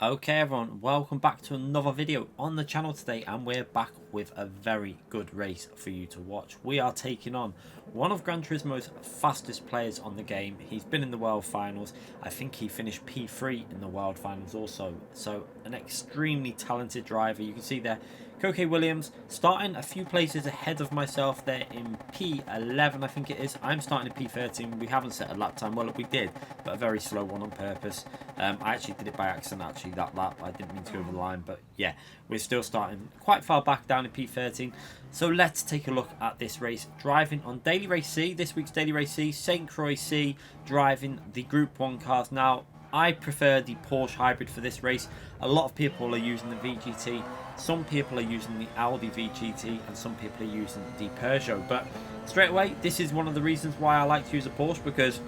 Okay everyone, welcome back to another video on the channel today, and we're back with a very good race for you to watch. We are taking on one of Gran Turismo's fastest players on the game. He's been in the World Finals. I think he finished P3 in the World Finals also. So an extremely talented driver. You can see there Coque Williams starting a few places ahead of myself there in P11, I think it is. I'm starting in P13. We haven't set a lap time. Well, we did, but a very slow one on purpose. I actually did it by accident, actually, that lap. I didn't mean to go over the line, but yeah, we're still starting quite far back down in P13. So let's take a look at this race. Driving on Daily Race C, this week's Daily Race C, St. Croix C, driving the Group 1 cars. Now, I prefer the Porsche hybrid for this race. A lot of people are using the VGT. Some people are using the Audi VGT, and some people are using the Peugeot. But straight away, this is one of the reasons why I like to use a Porsche, because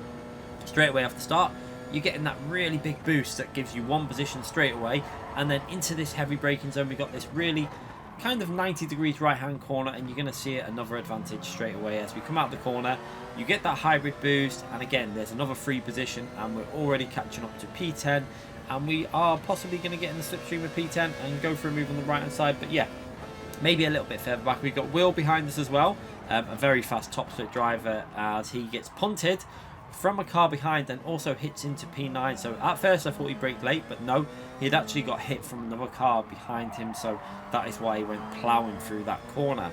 straight away off the start, you're getting that really big boost that gives you one position straight away. And then into this heavy braking zone, we got this really kind of 90 degrees right hand corner, and you're going to see another advantage straight away as we come out the corner. You get that hybrid boost, and again there's another free position, and we're already catching up to P10, and we are possibly going to get in the slipstream of P10 and go for a move on the right hand side. But yeah, maybe a little bit further back. We've got Will behind us as well, a very fast top split driver, as he gets punted from a car behind and also hits into P9. So at first I thought he braked late, but no, he'd actually got hit from another car behind him, so that is why he went ploughing through that corner.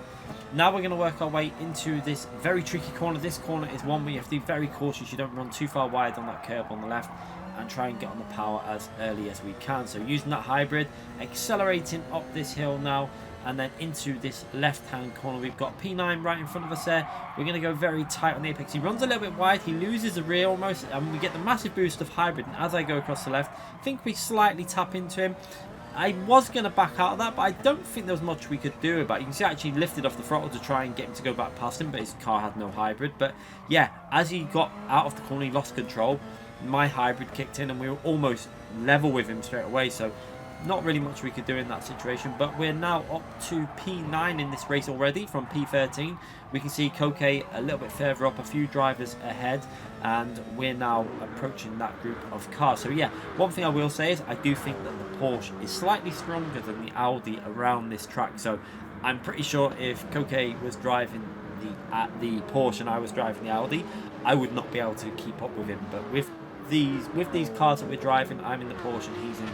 Now we're going to work our way into this very tricky corner. This corner is one where you have to be very cautious you don't run too far wide on that curb on the left, and try and get on the power as early as we can. So using that hybrid, accelerating up this hill now, and then into this left-hand corner. We've got P9 right in front of us there. We're going to go very tight on the apex. He runs a little bit wide. He loses the rear almost, and we get the massive boost of hybrid. And as I go across the left, I think we slightly tap into him. I was going to back out of that, but I don't think there was much we could do about it. You can see I actually lifted off the throttle to try and get him to go back past him, but his car had no hybrid. But yeah, as he got out of the corner, he lost control. My hybrid kicked in, and we were almost level with him straight away. So not really much we could do in that situation, but we're now up to P9 in this race already from P13. We can see Coque a little bit further up, a few drivers ahead, and we're now approaching that group of cars. So yeah, one thing I will say is I do think that the Porsche is slightly stronger than the Audi around this track. So I'm pretty sure if Coque was driving the Porsche and I was driving the Audi, I would not be able to keep up with him. But with these cars that we're driving, I'm in the Porsche and he's in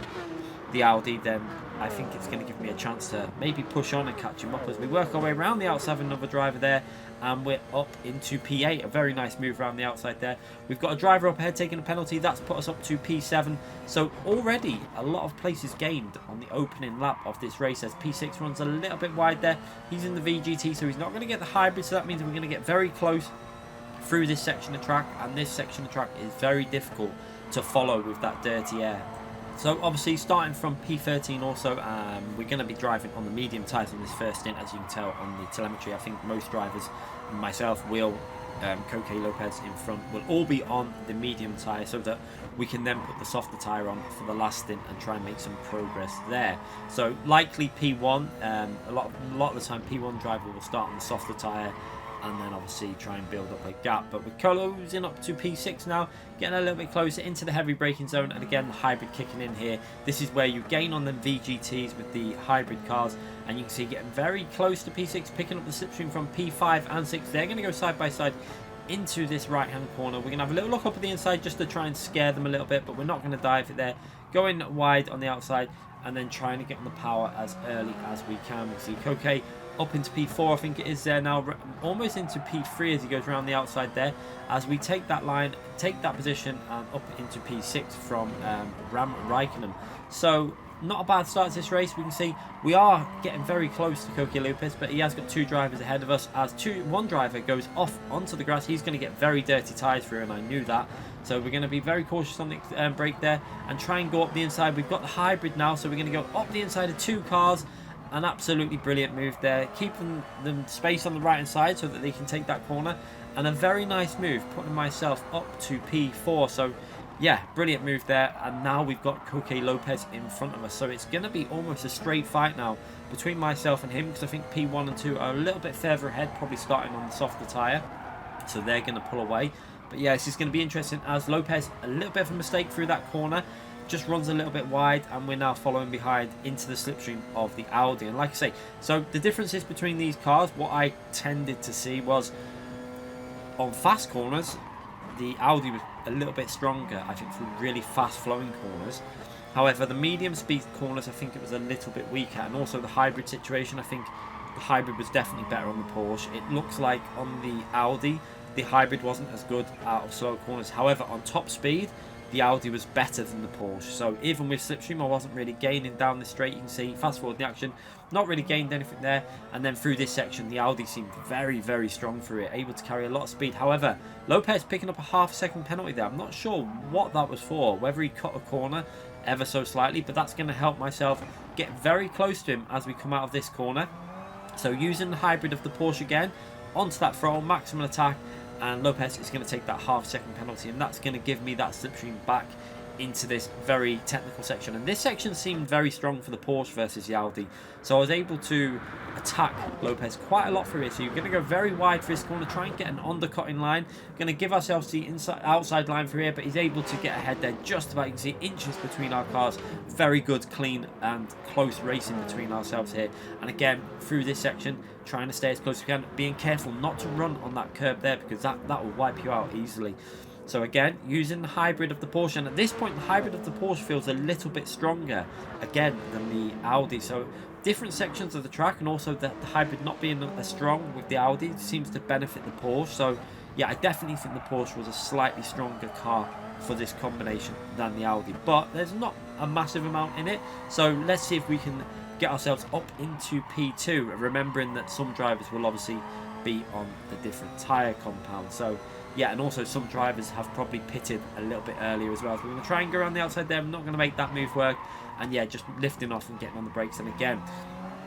the Audi, then I think it's going to give me a chance to maybe push on and catch him up as we work our way around the outside of another driver there, and we're up into P8. A very nice move around the outside there. We've got a driver up ahead taking a penalty. That's put us up to P7. So already a lot of places gained on the opening lap of this race, as P6 runs a little bit wide there. He's in the VGT, so he's not going to get the hybrid, so that means we're going to get very close through this section of track, and this section of track is very difficult to follow with that dirty air. So obviously starting from P13 also, we're going to be driving on the medium tyres on this first stint, as you can tell on the telemetry. I think most drivers, myself, Will, Coque Lopez in front, will all be on the medium tyre, so that we can then put the softer tyre on for the last stint and try and make some progress there. So likely P1, a lot of the time P1 driver will start on the softer tyre, and then obviously try and build up a gap. But we're closing up to P6 now, getting a little bit closer into the heavy braking zone, and again the hybrid kicking in here. This is where you gain on them VGTs with the hybrid cars, and you can see getting very close to P6, picking up the slipstream from P5 and 6. They're going to go side by side into this right hand corner. We're going to have a little look up at the inside just to try and scare them a little bit, but we're not going to dive it there. Going wide on the outside and then trying to get on the power as early as we can. We see Coque up into P4, I think it is there now, almost into P3 as he goes around the outside there, as we take that line, take that position, and up into P6 from Raikkonen. So not a bad start to this race. We can see we are getting very close to Coque Lopez, but he has got two drivers ahead of us. As one driver goes off onto the grass, he's going to get very dirty tyres through, and I knew that. So we're going to be very cautious on the brake there and try and go up the inside. We've got the hybrid now, so we're going to go up the inside of two cars. An absolutely brilliant move there, keeping them space on the right hand side so that they can take that corner, and a very nice move putting myself up to P4. So yeah, brilliant move there, and now we've got Coque Lopez in front of us, so it's going to be almost a straight fight now between myself and him, because I think P1 and 2 are a little bit further ahead, probably starting on the softer tyre, so they're going to pull away. But yeah, this is going to be interesting, as Lopez, a little bit of a mistake through that corner, just runs a little bit wide, and we're now following behind into the slipstream of the Audi. And like I say, so the differences between these cars, what I tended to see was on fast corners, the Audi was a little bit stronger, I think, through really fast flowing corners. However, the medium speed corners, I think it was a little bit weaker, and also the hybrid situation, I think the hybrid was definitely better on the Porsche. It looks like on the Audi, the hybrid wasn't as good out of slow corners. However, on top speed, the Audi was better than the Porsche. So even with slipstream, I wasn't really gaining down the straight. You can see, fast forward the action, not really gained anything there. And then through this section, the Audi seemed very, very strong through it, able to carry a lot of speed. However, Lopez picking up a half-second penalty there. I'm not sure what that was for, whether he cut a corner ever so slightly, but that's going to help myself get very close to him as we come out of this corner. So using the hybrid of the Porsche again, onto that throttle, maximum attack, and Lopez is going to take that half-second penalty, and that's going to give me that slipstream back into this very technical section. And this section seemed very strong for the Porsche versus the Audi, so I was able to attack Lopez quite a lot through here. So you're going to go very wide for this corner, try and get an undercutting line. Going to give ourselves the outside line through here, but he's able to get ahead there just about. You can see inches between our cars. Very good, clean and close racing between ourselves here. And again, through this section, trying to stay as close as we can, being careful not to run on that curb there, because that will wipe you out easily. So again, using the hybrid of the Porsche, and at this point the hybrid of the Porsche feels a little bit stronger again than the Audi. So different sections of the track, and also the hybrid not being as strong with the Audi seems to benefit the Porsche. So yeah, I definitely think the Porsche was a slightly stronger car for this combination than the Audi, but there's not a massive amount in it. So let's see if we can get ourselves up into P2, remembering that some drivers will obviously be on the different tyre compound. So yeah, and also some drivers have probably pitted a little bit earlier as well. So we're going to try and go around the outside there. I'm not going to make that move work. And yeah, just lifting off and getting on the brakes. And again,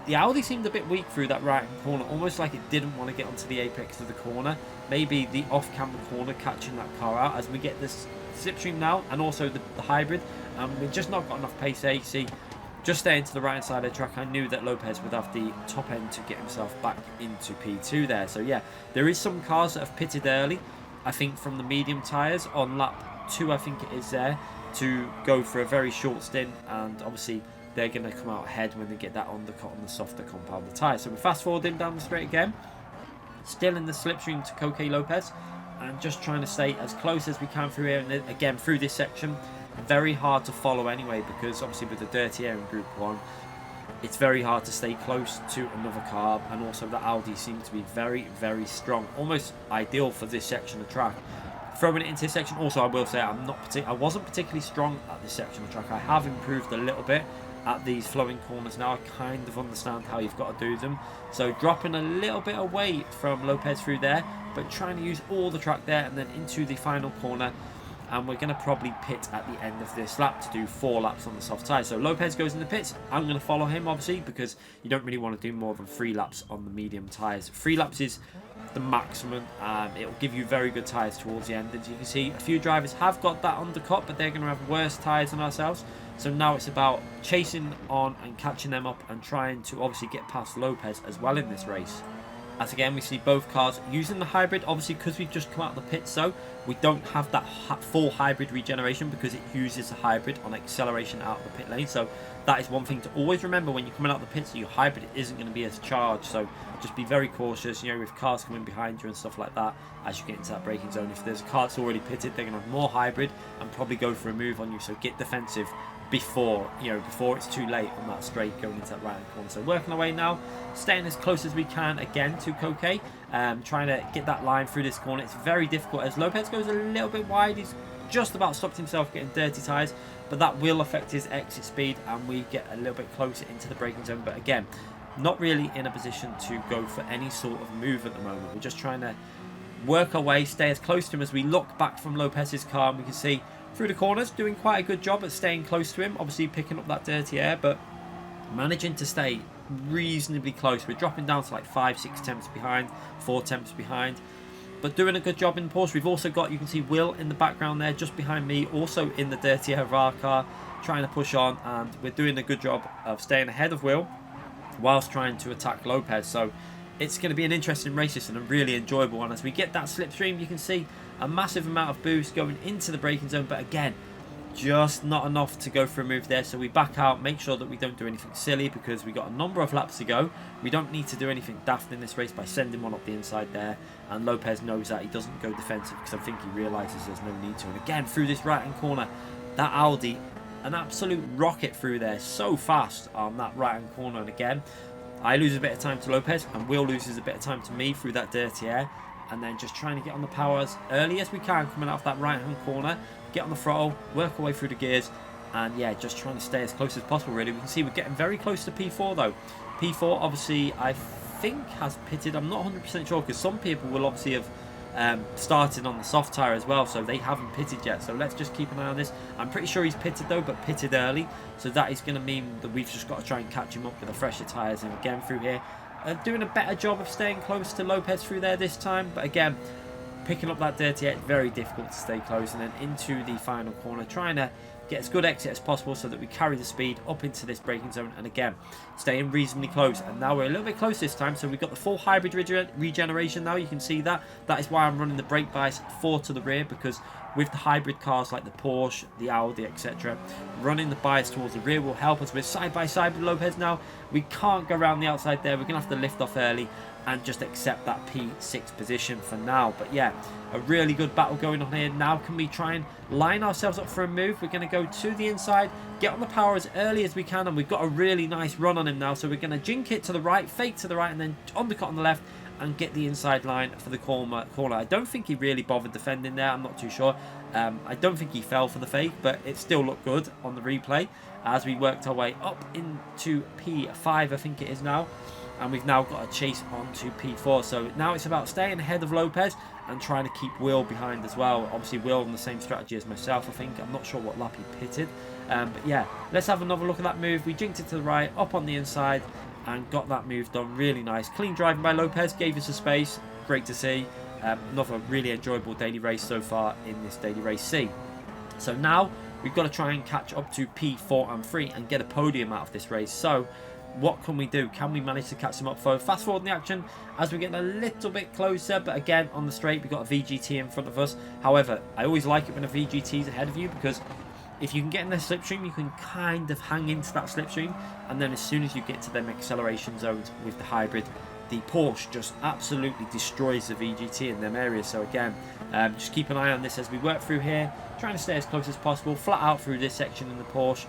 the Audi seemed a bit weak through that right corner, almost like it didn't want to get onto the apex of the corner. Maybe the off-camber corner catching that car out as we get this slipstream now, and also the hybrid. We've just not got enough pace there. You see, just staying to the right hand side of the track, I knew that Lopez would have the top end to get himself back into P2 there. So yeah, there is some cars that have pitted early, I think from the medium tyres on lap 2, I think it is there, to go for a very short stint, and obviously they're going to come out ahead when they get that undercut on the softer compound of the tyre. So we're fast forwarding down the straight again, still in the slipstream to Coque Lopez, and just trying to stay as close as we can through here. And again, through this section, very hard to follow anyway, because obviously with the dirty air in Group 1, it's very hard to stay close to another car, and also the Audi seems to be very, very strong, almost ideal for this section of track. Throwing it into this section, also I will say I wasn't particularly strong at this section of track. I have improved a little bit at these flowing corners now. I kind of understand how you've got to do them. So dropping a little bit away from Lopez through there, but trying to use all the track there, and then into the final corner. And we're going to probably pit at the end of this lap to do 4 laps on the soft tyre. So Lopez goes in the pits. I'm going to follow him, obviously, because you don't really want to do more than 3 laps on the medium tyres. 3 laps is the maximum. It'll give you very good tyres towards the end. As you can see, a few drivers have got that undercut, but they're going to have worse tyres than ourselves. So now it's about chasing on and catching them up, and trying to obviously get past Lopez as well in this race. As again, we see both cars using the hybrid, obviously because we've just come out of the pit, so we don't have that full hybrid regeneration, because it uses the hybrid on acceleration out of the pit lane. So that is one thing to always remember when you're coming out of the pit, so your hybrid isn't going to be as charged. So just be very cautious, you know, with cars coming behind you and stuff like that as you get into that braking zone. If there's a car that's already pitted, they're going to have more hybrid and probably go for a move on you. So get defensive before it's too late on that straight going into that right hand corner. So working our way now, staying as close as we can again to Coque, trying to get that line through this corner. It's very difficult as Lopez goes a little bit wide. He's just about stopped himself getting dirty tyres, but that will affect his exit speed, and we get a little bit closer into the braking zone. But again, not really in a position to go for any sort of move at the moment. We're just trying to work our way, stay as close to him as we look back from Lopez's car, and we can see through the corners, doing quite a good job at staying close to him, obviously picking up that dirty air, but managing to stay reasonably close. We're dropping down to like 5-6 temps behind, 4 temps behind, but doing a good job in the Porsche. We've also got, you can see Will in the background there, just behind me, also in the dirty air of our car, trying to push on, and we're doing a good job of staying ahead of Will whilst trying to attack Lopez. So it's going to be an interesting race, and a really enjoyable one. As we get that slipstream, you can see a massive amount of boost going into the braking zone, but again, Just not enough to go for a move there, so we back out, make sure that we don't do anything silly because we got a number of laps to go. We don't need to do anything daft in this race by sending one up the inside there, and Lopez knows that. He doesn't go defensive because I think he realises there's no need to. And again, through this right hand corner, that Audi, an absolute rocket through there, so fast on that right hand corner. And again, I lose a bit of time to Lopez, and Will loses a bit of time to me through that dirty air, and then just trying to get on the power as early as we can coming out of that right hand corner, get on the throttle, work our way through the gears, and yeah, just trying to stay as close as possible really. We can see we're getting very close to P4 though. P4 obviously I think has pitted, I'm not 100% sure because some people will obviously have started on the soft tyre as well, so they haven't pitted yet, so let's just keep an eye on this. I'm pretty sure he's pitted though, but pitted early, so that is going to mean that we've just got to try and catch him up with the fresher tyres. And again through here, doing a better job of staying close to Lopez through there this time, but again, picking up that dirty air, very difficult to stay close. And then into the final corner, trying to get as good exit as possible so that we carry the speed up into this braking zone, and again staying reasonably close. And now we're a little bit close this time, so we've got the full hybrid regeneration now. You can see that is why I'm running the brake bias 4 to the rear, because with the hybrid cars like the Porsche, the Audi, etc., running the bias towards the rear will help us. We're side by side with Lopez now. We can't go around the outside there. We're gonna have to lift off early and just accept that P6 position for now. But yeah, a really good battle going on here. Now can we try and line ourselves up for a move? We're going to go to the inside, get on the power as early as we can, and we've got a really nice run on him now. So we're going to jink it to the right, fake to the right, and then undercut on the left and get the inside line for the corner. I don't think he really bothered defending there. I'm not too sure. I don't think he fell for the fake, but it still looked good on the replay as we worked our way up into P5, I think it is now. And we've now got a chase on to P4. So now it's about staying ahead of Lopez and trying to keep Will behind as well. Obviously, Will on the same strategy as myself, I think. I'm not sure what lap he pitted. But yeah, let's have another look at that move. We jinked it to the right, up on the inside, and got that move done. Really nice. Clean driving by Lopez, gave us a space. Great to see. Another really enjoyable daily race so far in this daily race C. So now we've got to try and catch up to P4 and 3 and get a podium out of this race. So what can we do? Can we manage to catch them up? So fast forward in the action as we're getting a little bit closer, but again on the straight we've got a VGT in front of us. However, I always like it when a VGT is ahead of you, because if you can get in the slipstream, you can kind of hang into that slipstream, and then as soon as you get to them acceleration zones with the hybrid, the Porsche just absolutely destroys the VGT in them areas. So again, just keep an eye on this as we work through here, trying to stay as close as possible, flat out through this section in the Porsche.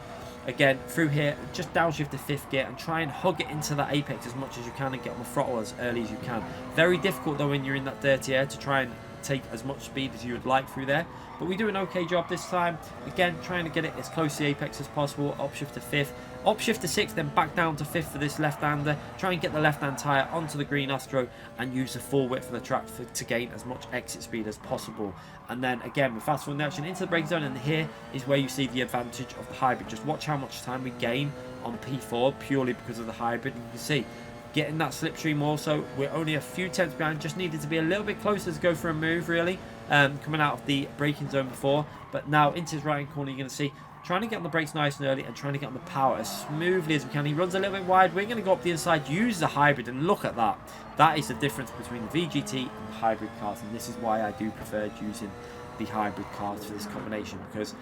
Again, through here, just downshift to 5th gear and try and hug it into that apex as much as you can and get on the throttle as early as you can. Very difficult though when you're in that dirty air to try and take as much speed as you would like through there, but we do an okay job this time. Again, trying to get it as close to the apex as possible. Upshift to 5th, upshift to 6th, then back down to 5th for this left-hander. Try and get the left-hand tyre onto the green Astro and use the full width of the track to gain as much exit speed as possible. And then again, we're fast forwarding the action into the brake zone, and here is where you see the advantage of the hybrid. Just watch how much time we gain on P4 purely because of the hybrid. And you can see getting that slipstream also, we're only a few tenths behind, just needed to be a little bit closer to go for a move really, coming out of the braking zone before. But now into his right hand corner, you're going to see trying to get on the brakes nice and early and trying to get on the power as smoothly as we can. He runs a little bit wide, we're going to go up the inside, use the hybrid, and look at that. That is the difference between the VGT and the hybrid cars, and this is why I do prefer using the hybrid cars for this combination, because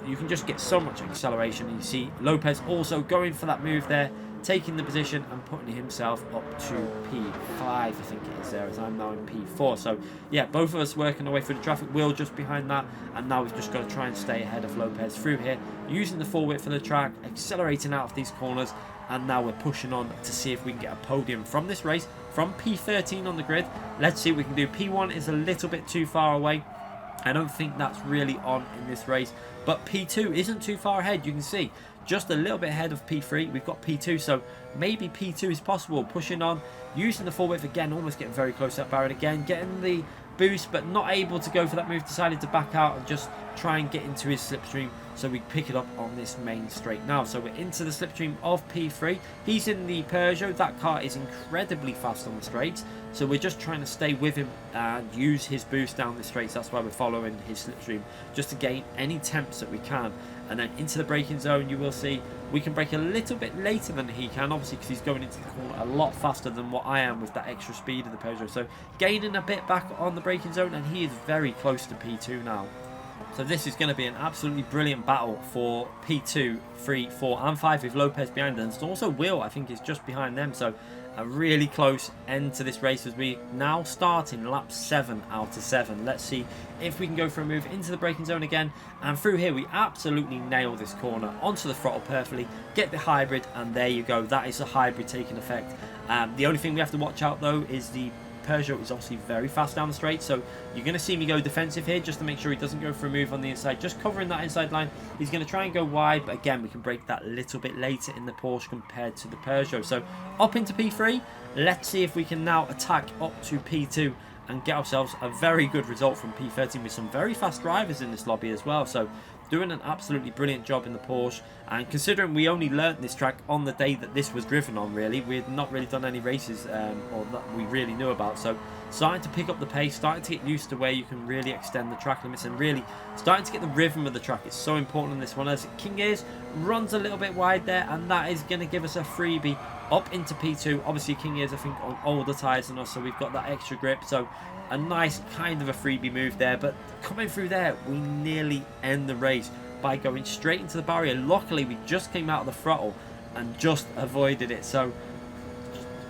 you can just get so much acceleration. And you see Lopez also going for that move there, taking the position and putting himself up to P5, I think it is there, as I'm now in P4. So yeah, both of us working our way through the traffic. Will just behind that, and now we've just got to try and stay ahead of Lopez through here, using the full width of the track, accelerating out of these corners, and now we're pushing on to see if we can get a podium from this race, from P13 on the grid. Let's see what we can do. P1 is a little bit too far away. I don't think that's really on in this race, but P2 isn't too far ahead. You can see just a little bit ahead of P3. We've got P2, so maybe P2 is possible. Pushing on, using the full width again, almost getting very close to that barrier again, getting the boost, but not able to go for that move. Decided to back out and just try and get into his slipstream, so we pick it up on this main straight now. So we're into the slipstream of P3. He's in the Peugeot. That car is incredibly fast on the straights, so we're just trying to stay with him and use his boost down the straights. That's why we're following his slipstream, just to gain any temps that we can. And then into the braking zone, you will see we can brake a little bit later than he can, obviously because he's going into the corner a lot faster than what I am with that extra speed of the Peugeot. So gaining a bit back on the braking zone, and he is very close to P2 now. So this is going to be an absolutely brilliant battle for P2, 3, 4 and 5 with Lopez behind them. And also Will, I think, is just behind them. So a really close end to this race as we now start in lap 7 out of 7. Let's see if we can go for a move into the braking zone again. And through here, we absolutely nail this corner onto the throttle perfectly. Get the hybrid, and there you go. That is the hybrid taking effect. The only thing we have to watch out, though, is the Peugeot is obviously very fast down the straight, so you're going to see me go defensive here just to make sure he doesn't go for a move on the inside, just covering that inside line. He's going to try and go wide, but again, we can break that a little bit later in the Porsche compared to the Peugeot. So up into P3, let's see if we can now attack up to P2 and get ourselves a very good result from P13 with some very fast drivers in this lobby as well. So doing an absolutely brilliant job in the Porsche, and considering we only learnt this track on the day that this was driven on, really, we had not really done any races or that we really knew about, so starting to pick up the pace, starting to get used to where you can really extend the track limits, and really starting to get the rhythm of the track. It's so important in this one, as King Gears runs a little bit wide there, and that is going to give us a freebie up into P2. Obviously King Gears, I think, on older tyres than us, so we've got that extra grip, so a nice kind of a freebie move there. But coming through there, we nearly end the race by going straight into the barrier. Luckily, we just came out of the throttle and just avoided it. So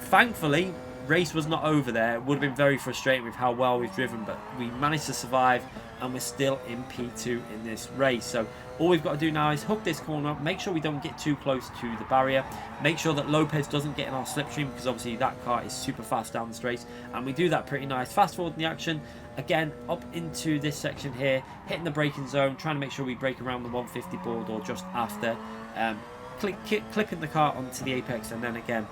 thankfully, race was not over there. It would have been very frustrating with how well we've driven, but we managed to survive, and we're still in P2 in this race. So all we've got to do now is hook this corner up, make sure we don't get too close to the barrier, make sure that Lopez doesn't get in our slipstream, because obviously that car is super fast down the straight, and we do that pretty nice. Fast forward in the action, again up into this section here, hitting the braking zone, trying to make sure we brake around the 150 board or just after, clipping the car onto the apex, and then again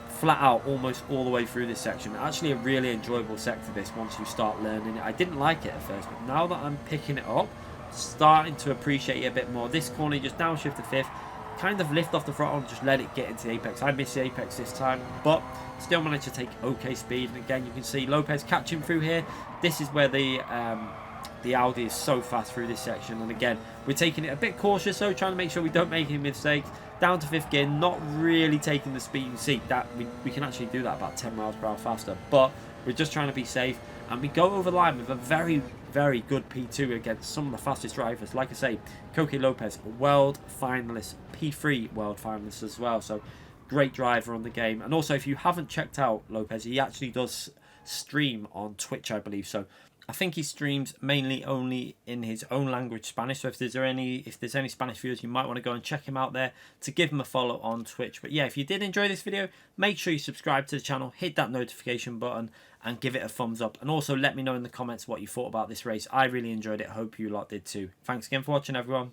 flat out almost all the way through this section. Actually a really enjoyable sector this once you start learning it. I didn't like it at first, but now that I'm picking it up, starting to appreciate it a bit more. This corner, just downshift to 5th, kind of lift off the throttle and just let it get into the apex. I missed the apex this time, but still managed to take okay speed. And again, you can see Lopez catching through here. This is where the Audi is so fast through this section, and again we're taking it a bit cautious, so trying to make sure we don't make any mistakes. Down to 5th gear, not really taking the speed. You can see that we can actually do that about 10 miles per hour faster, but we're just trying to be safe, and we go over the line with a very, very good P2 against some of the fastest drivers. Like I say, Coque Lopez, world finalist, P3 world finalist as well, so great driver on the game. And also, if you haven't checked out Lopez, he actually does stream on Twitch, I believe. So I think he streams mainly only in his own language, Spanish. So if there's any Spanish viewers, you might want to go and check him out there to give him a follow on Twitch. But yeah, if you did enjoy this video, make sure you subscribe to the channel, hit that notification button, and give it a thumbs up. And also let me know in the comments what you thought about this race. I really enjoyed it. Hope you lot did too. Thanks again for watching, everyone.